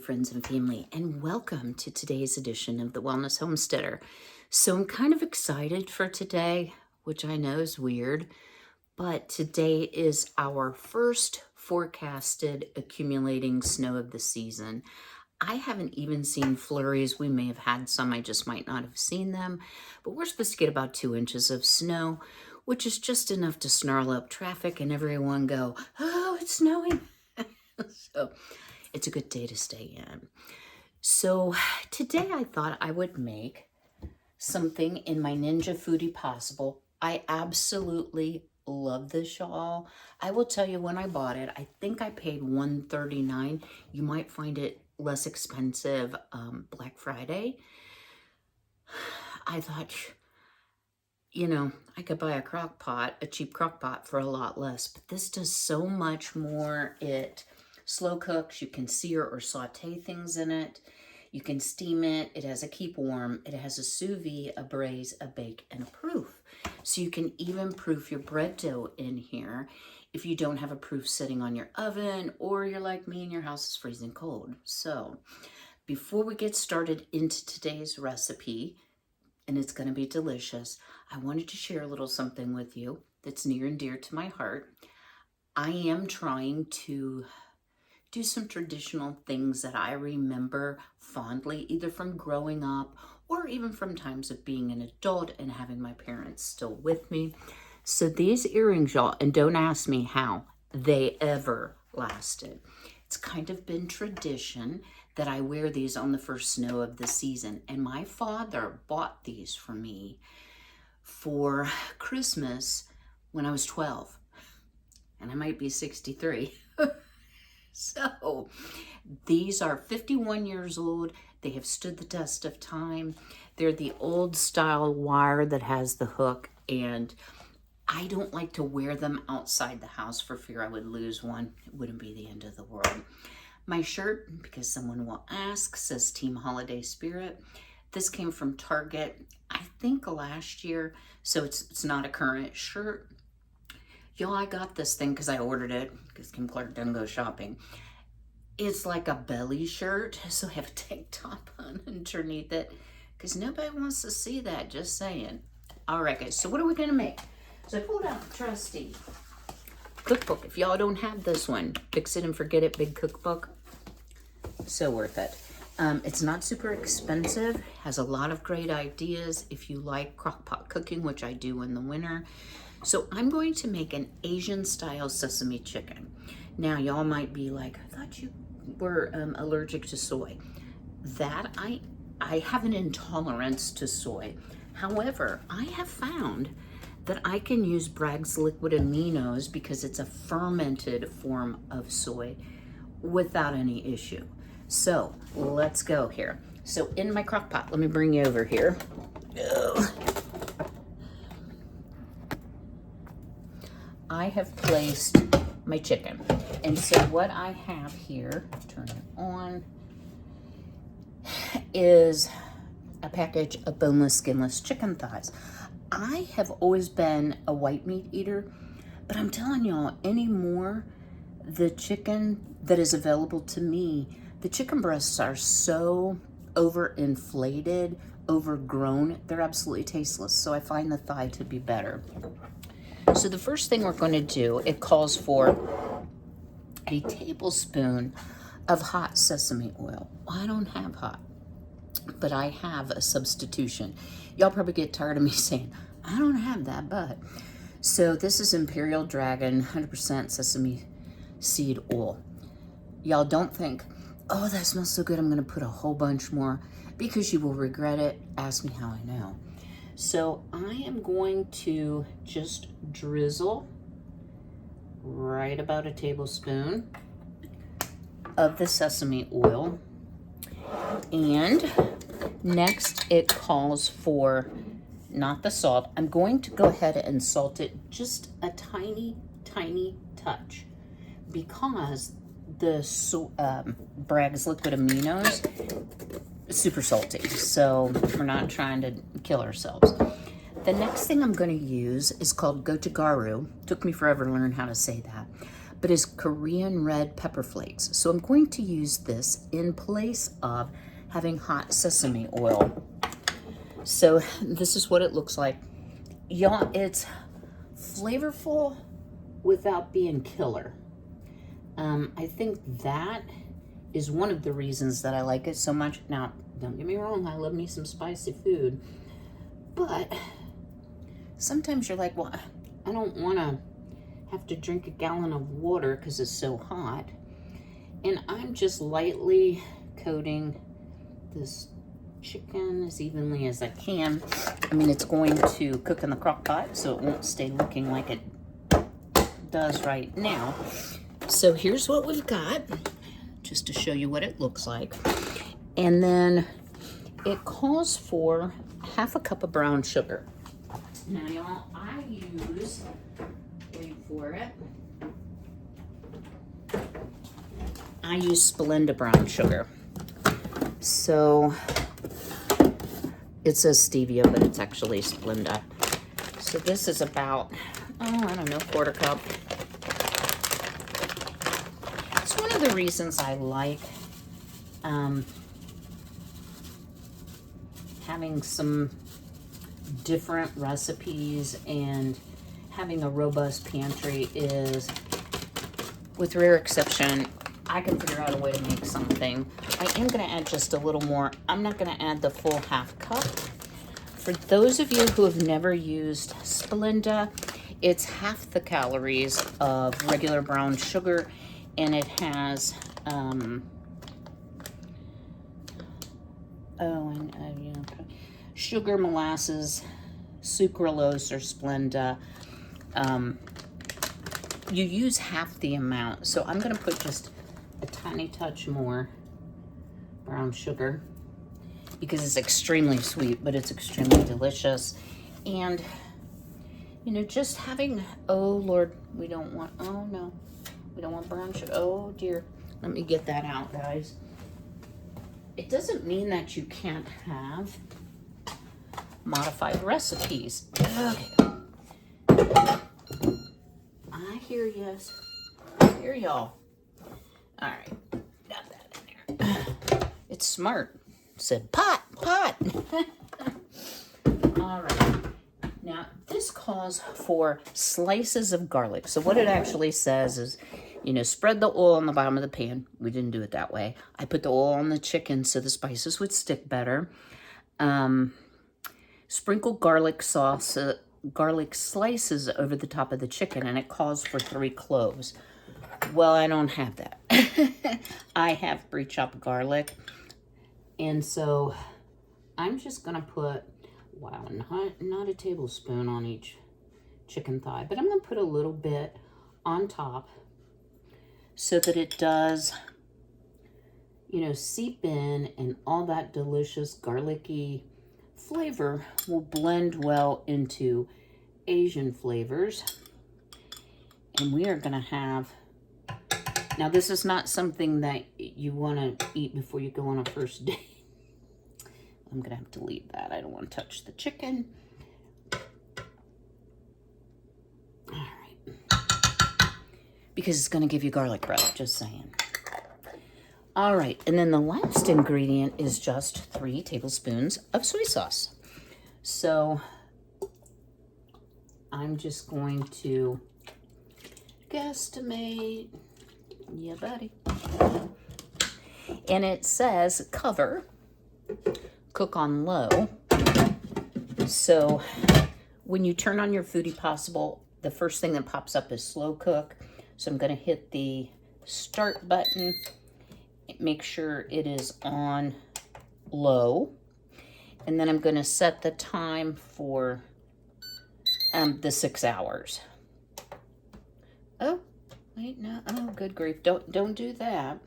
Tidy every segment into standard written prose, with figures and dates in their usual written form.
friends and family, and welcome to today's edition of the Wellness Homesteader. So I'm kind of excited for today, which I know is weird, but today is our first forecasted accumulating snow of the season. I haven't even seen flurries. We may have had some, I just might not have seen them, but we're supposed to get about 2 inches of snow, which is just enough to snarl up traffic and everyone go, oh, it's snowing. So it's a good day to stay in. So today I thought I would make something in my Ninja Foodie Possible. I absolutely love this, y'all. I will tell you, when I bought it, I think I paid $139. You might find it less expensive Black Friday. I thought, you know, I could buy a crock pot, a cheap crock pot, for a lot less, but this does so much more. It slow cooks, you can sear or saute things in it, you can steam it, it has a keep warm, it has a sous vide, a braise, a bake, and a proof. So you can even proof your bread dough in here if you don't have a proof sitting on your oven, or you're like me and your house is freezing cold. So before we get started into today's recipe, and it's going to be delicious, I wanted to share a little something with you that's near and dear to my heart. I am trying to do some traditional things that I remember fondly, either from growing up or even from times of being an adult and having my parents still with me. So these earrings, y'all, and don't ask me how they ever lasted. It's kind of been tradition that I wear these on the first snow of the season. And my father bought these for me for Christmas when I was 12. And I might be 63. So these are 51 years old. They have stood the test of time. They're the old style wire that has the hook, and I don't like to wear them outside the house for fear I would lose one. It wouldn't be the end of the world. My shirt, because someone will ask, says Team Holiday Spirit. This came from Target, I think last year, so it's not a current shirt. Y'all, I got this thing because I ordered it, because Kym Clark doesn't go shopping. It's like a belly shirt, so I have a tank top on underneath it, because nobody wants to see that, just saying. All right, guys, so what are we going to make? So I pulled out the trusty cookbook. If y'all don't have this one, Fix It and Forget It Big Cookbook. So worth it. It's not super expensive, has a lot of great ideas if you like crockpot cooking, which I do in the winter. So I'm going to make an Asian style sesame chicken. Now y'all might be like, I thought you were allergic to soy. That I have an intolerance to soy. However, I have found that I can use Bragg's liquid aminos, because it's a fermented form of soy, without any issue. So let's go here. So in my crock pot, let me bring you over here. I have placed my chicken. And so what I have here, turn it on, is a package of boneless, skinless chicken thighs. I have always been a white meat eater, but I'm telling y'all, anymore, the chicken that is available to me, the chicken breasts are so overinflated, overgrown, they're absolutely tasteless. So I find the thigh to be better. So the first thing we're going to do, it calls for a tablespoon of hot sesame oil. I don't have hot, but I have a substitution. Y'all probably get tired of me saying, I don't have that, but. So this is Imperial Dragon 100% sesame seed oil. Y'all don't think, oh, that smells so good, I'm gonna put a whole bunch more, because you will regret it. Ask me how I know. So I am going to just drizzle right about a tablespoon of the sesame oil. And next it calls for not the salt. I'm going to go ahead and salt it just a tiny, tiny touch, because the Bragg's liquid aminos super salty, so we're not trying to kill ourselves. The next thing I'm going to use is called gochugaru. Took me forever to learn how to say that, but is Korean red pepper flakes. So I'm going to use this in place of having hot sesame oil. So this is what it looks like. Y'all, it's flavorful without being killer. I think that is one of the reasons that I like it so much. Now, don't get me wrong, I love me some spicy food, but sometimes you're like, well, I don't want to have to drink a gallon of water because it's so hot. And I'm just lightly coating this chicken as evenly as I can. I mean, it's going to cook in the crock pot, so it won't stay looking like it does right now. So here's what we've got, just to show you what it looks like. And then it calls for 1/2 cup of brown sugar. Now, y'all, I use, wait for it, I use Splenda brown sugar. So it says stevia, but it's actually Splenda. So this is about, oh, I don't know, 1/4 cup. It's one of the reasons I like having some different recipes and having a robust pantry is, with rare exception, I can figure out a way to make something. I am going to add just a little more. I'm not going to add the full 1/2 cup. For those of you who have never used Splenda, it's half the calories of regular brown sugar, and it has sugar, molasses, sucralose, or Splenda. You use half the amount, so I'm going to put just a tiny touch more brown sugar because it's extremely sweet, but it's extremely delicious. And you know, just having, oh Lord, we don't want, oh no, we don't want brown sugar. Oh dear, let me get that out, guys. It doesn't mean that you can't have modified recipes. Okay. I hear yes. I hear y'all. All right, got that in there. It's smart. It said pot. All right. Now this calls for slices of garlic. So what it actually says is, you know, spread the oil on the bottom of the pan. We didn't do it that way. I put the oil on the chicken so the spices would stick better. Sprinkle garlic sauce, garlic slices over the top of the chicken, and it calls for 3 cloves. Well, I don't have that. I have pre-chopped garlic, and so I'm just gonna put, wow, not a tablespoon on each chicken thigh, but I'm gonna put a little bit on top so that it does, you know, seep in, and all that delicious garlicky flavor will blend well into Asian flavors. And we are gonna have, now this is not something that you want to eat before you go on a first date. I'm gonna have to leave that. I don't want to touch the chicken. All right, because it's gonna give you garlic breath, just saying. All right, and then the last ingredient is just 3 tablespoons of soy sauce. So I'm just going to guesstimate, yeah buddy. And it says cover, cook on low. So when you turn on your Foodie Possible, the first thing that pops up is slow cook. So I'm gonna hit the start button, make sure it is on low, and then I'm gonna set the time for the 6 hours. Oh, wait, no, oh, good grief, don't do that.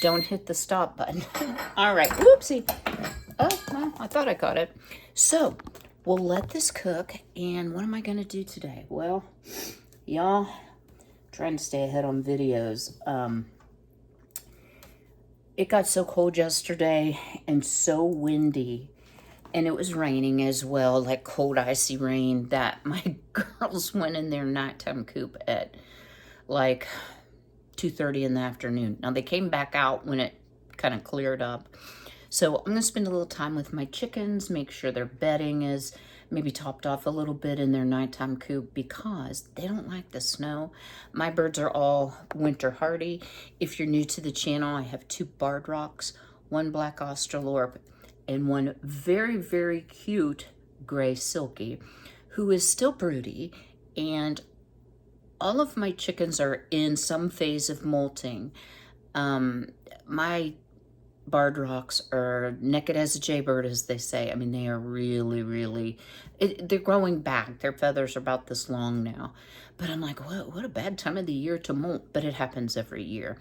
Don't hit the stop button. All right, whoopsie. Oh, well, I thought I caught it. So, we'll let this cook, and what am I gonna do today? Well, y'all, trying to stay ahead on videos. It got so cold yesterday and so windy, And it was raining as well, like cold, icy rain, that my girls went in their nighttime coop at like 2:30 in the afternoon. Now they came back out when it kind of cleared up. So I'm gonna spend a little time with my chickens, make sure their bedding is maybe topped off a little bit in their nighttime coop because they don't like the snow. My birds are all winter hardy. If you're new to the channel, I have 2 barred rocks, 1 black Australorp, and 1 very, very cute gray silky, who is still broody. And all of my chickens are in some phase of molting. My barred rocks are naked as a jaybird, as they say. I mean, they are really, really, they're growing back. Their feathers are about this long now. But I'm like, what a bad time of the year to molt, but it happens every year.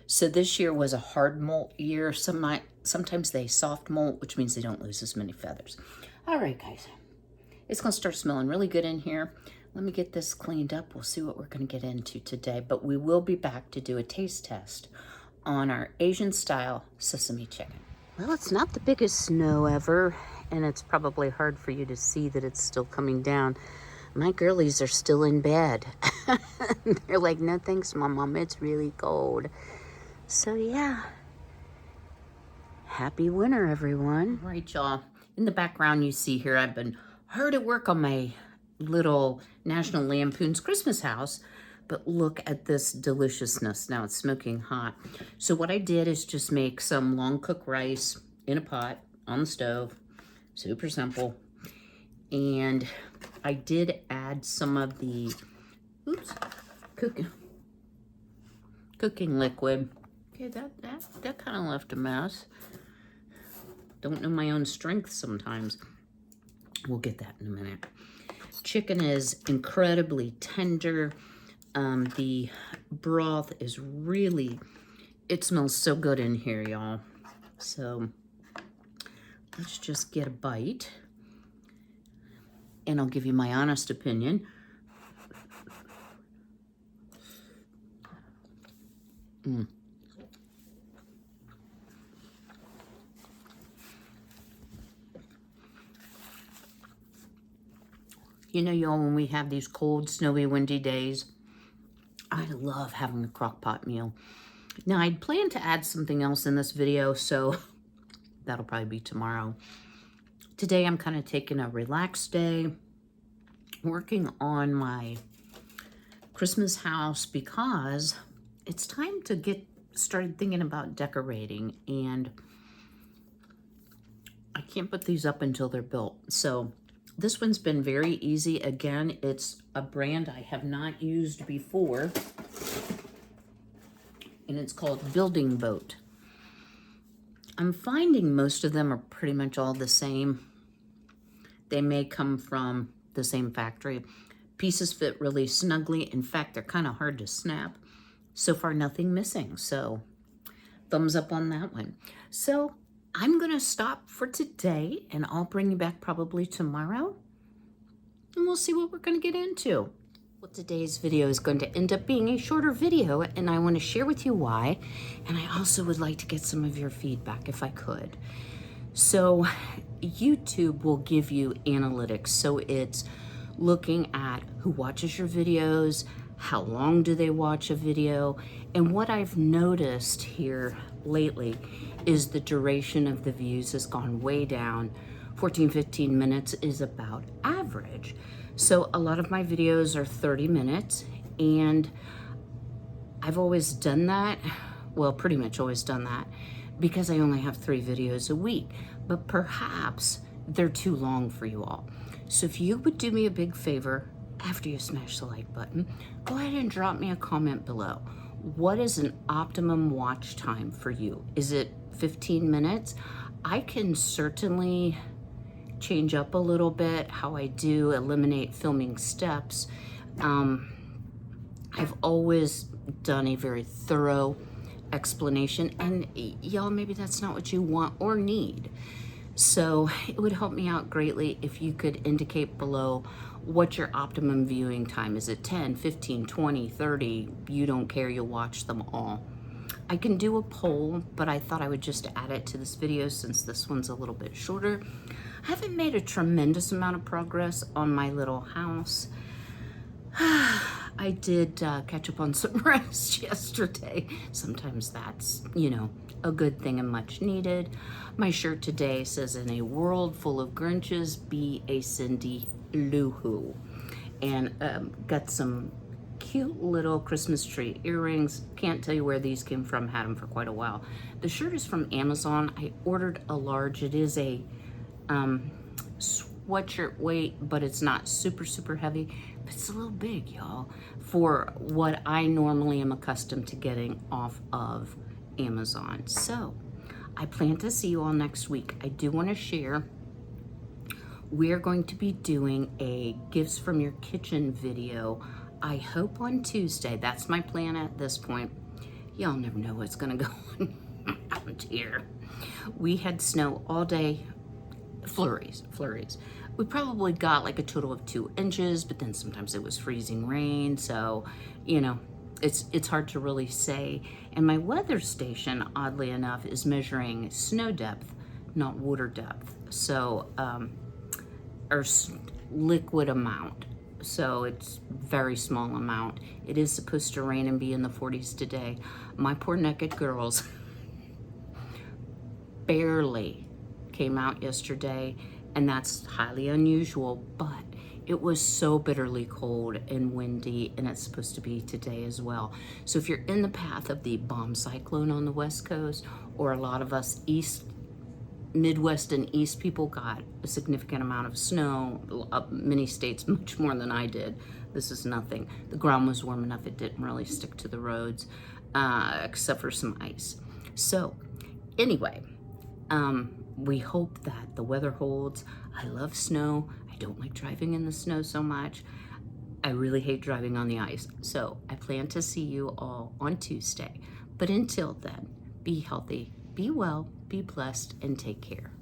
So this year was a hard molt year. Sometimes they soft molt, which means they don't lose as many feathers. All right, guys, it's gonna start smelling really good in here. Let me get this cleaned up. We'll see what we're gonna get into today, but we will be back to do a taste test on our Asian style sesame chicken. Well, it's not the biggest snow ever, and it's probably hard for you to see that it's still coming down. My girlies are still in bed. They're like, no thanks, Mom, it's really cold. So yeah, happy winter, everyone. All right, y'all, in the background you see here, I've been hard at work on my little National Lampoon's Christmas house. But look at this deliciousness. Now it's smoking hot. So what I did is just make some long cooked rice in a pot on the stove. Super simple. And I did add some of the, cooking liquid. Okay, that kind of left a mess. Don't know my own strength sometimes. We'll get that in a minute. Chicken is incredibly tender. The broth is really, it smells so good in here, y'all. So let's just get a bite and I'll give you my honest opinion. You know, y'all, when we have these cold, snowy, windy days, I love having a crock pot meal. Now, I'd planned to add something else in this video, so that'll probably be tomorrow. Today, I'm kind of taking a relaxed day, working on my Christmas house because it's time to get started thinking about decorating, and I can't put these up until they're built. So this one's been very easy. Again, it's a brand I have not used before, and it's called Building Boat. I'm finding most of them are pretty much all the same. They may come from the same factory. Pieces fit really snugly. In fact, they're kind of hard to snap. So far, nothing missing. So thumbs up on that one. So I'm going to stop for today, and I'll bring you back probably tomorrow, and we'll see what we're going to get into. Well, today's video is going to end up being a shorter video, and I want to share with you why, and I also would like to get some of your feedback if I could. So YouTube will give you analytics, so it's looking at who watches your videos, how long do they watch a video, and what I've noticed here lately is the duration of the views has gone way down. 14-15 minutes is about average. So a lot of my videos are 30 minutes, and I've always done that, well, pretty much always done that, because I only have 3 videos a week, but perhaps they're too long for you all. So if you would do me a big favor, after you smash the like button, go ahead and drop me a comment below. What is an optimum watch time for you? Is it 15 minutes? I can certainly change up a little bit how I do, eliminate filming steps. I've always done a very thorough explanation, and y'all, maybe that's not what you want or need. So it would help me out greatly if you could indicate below what your optimum viewing time is. It 10, 15, 20, 30? You don't care, you'll watch them all. I can do a poll, but I thought I would just add it to this video since this one's a little bit shorter. I haven't made a tremendous amount of progress on my little house. I did catch up on some rest yesterday. Sometimes that's, you know, a good thing and much needed. My shirt today says, "In a world full of Grinches, be a Cindy Lou Who." And got some cute little Christmas tree earrings. Can't tell you where these came from, had them for quite a while. The shirt is from Amazon. I ordered a large. It is a sweatshirt weight, but it's not super heavy. But it's a little big, y'all, for what I normally am accustomed to getting off of Amazon. So I plan to see you all next week. I do want to share, we're going to be doing a gifts from your kitchen video, I hope on Tuesday. That's my plan at this point. Y'all never know what's gonna go on out here. We had snow all day, flurries. We probably got like a total of 2 inches, but then sometimes it was freezing rain. So, you know, it's hard to really say. And my weather station, oddly enough, is measuring snow depth, not water depth. So, or liquid amount. So it's very small amount. It is supposed to rain and be in the 40s today. My poor naked girls barely came out yesterday, and that's highly unusual, but it was so bitterly cold and windy, and it's supposed to be today as well. So if you're in the path of the bomb cyclone on the West Coast, or a lot of us Midwest and East people got a significant amount of snow, many states much more than I did. This is nothing. The ground was warm enough, it didn't really stick to the roads, except for some ice. So anyway, we hope that the weather holds. I love snow. I don't like driving in the snow so much. I really hate driving on the ice. So I plan to see you all on Tuesday. But until then, be healthy, be well, be blessed, and take care.